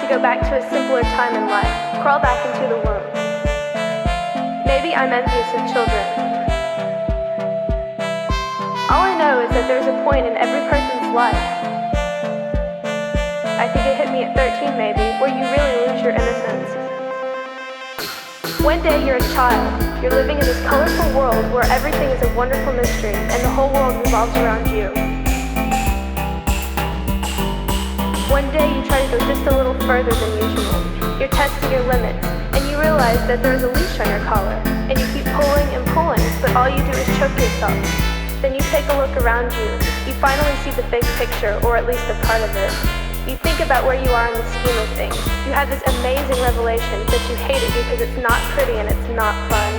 go back to a simpler time in life, crawl back into the womb. Maybe I'm envious of children. All I know is that there's a point in every person's life, I think it hit me at 13 maybe, where you really lose your innocence. One day you're a child, you're living in this colorful world where everything is a wonderful mystery and the whole world revolves around you. One day you try to go just a little further than usual. You're testing your limits, and you realize that there's a leash on your collar, and you keep pulling and pulling, but all you do is choke yourself. Then you take a look around you. You finally see the big picture, or at least a part of it. You think about where you are in the scheme of things. You have this amazing revelation that you hate it because it's not pretty and it's not fun.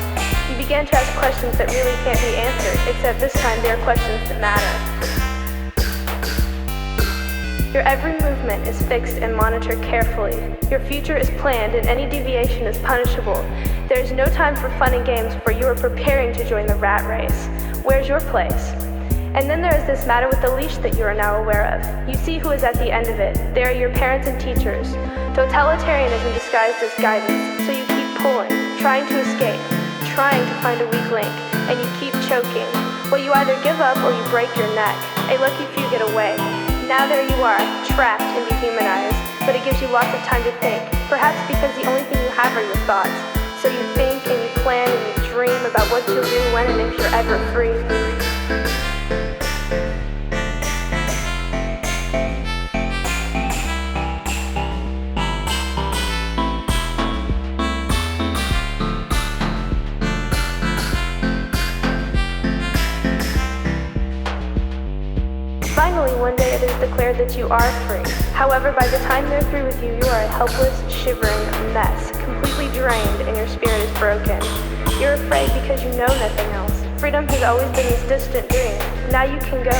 You begin to ask questions that really can't be answered, except this time they are questions that matter. Your every movement is fixed and monitored carefully. Your future is planned and any deviation is punishable. There is no time for fun and games, for you are preparing to join the rat race. Where's your place? And then there is this matter with the leash that you are now aware of. You see who is at the end of it. They are your parents and teachers. Totalitarianism disguised as guidance, so you keep pulling, trying to escape, trying to find a weak link, and you keep choking. Well, you either give up or you break your neck. A lucky few get away. Now there you are, trapped and dehumanized, but it gives you lots of time to think, perhaps because the only thing you have are your thoughts. So you think and you plan and you dream about what you'll do when and if you're ever free. Finally, one day it is declared that you are free. However, by the time they're through with you, you are a helpless, shivering mess, completely drained, and your spirit is broken. You're afraid because you know nothing else. Freedom has always been this distant dream. Now you can go,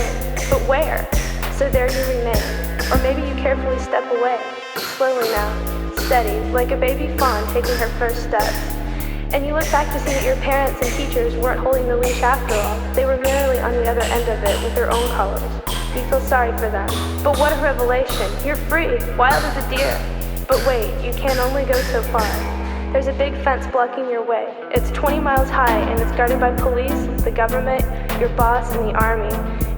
but where? So there you remain. Or maybe you carefully step away, slowly now, steady, like a baby fawn taking her first steps. And you look back to see that your parents and teachers weren't holding the leash after all. They were merely on the other end of it with their own colors. You feel sorry for them. But what a revelation. You're free, wild as a deer. But wait, you can only go so far. There's a big fence blocking your way. It's 20 miles high and it's guarded by police, the government, your boss, and the army.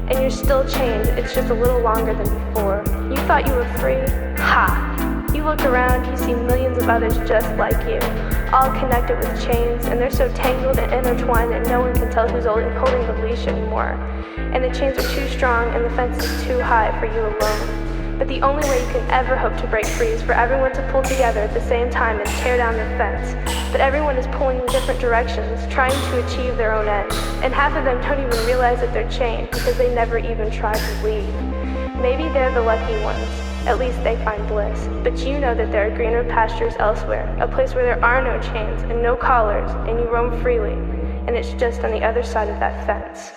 And you're still chained, it's just a little longer than before. You thought you were free? Ha! You look around, you see millions of others just like you, all connected with chains, and they're so tangled and intertwined that no one can tell who's holding the leash anymore. And the chains are too strong and the fence is too high for you alone. But the only way you can ever hope to break free is for everyone to pull together at the same time and tear down the fence. But everyone is pulling in different directions, trying to achieve their own ends. And half of them don't even realize that they're chained because they never even tried to leave. Maybe they're the lucky ones. At least they find bliss. But you know that there are greener pastures elsewhere, a place where there are no chains and no collars, and you roam freely, and it's just on the other side of that fence.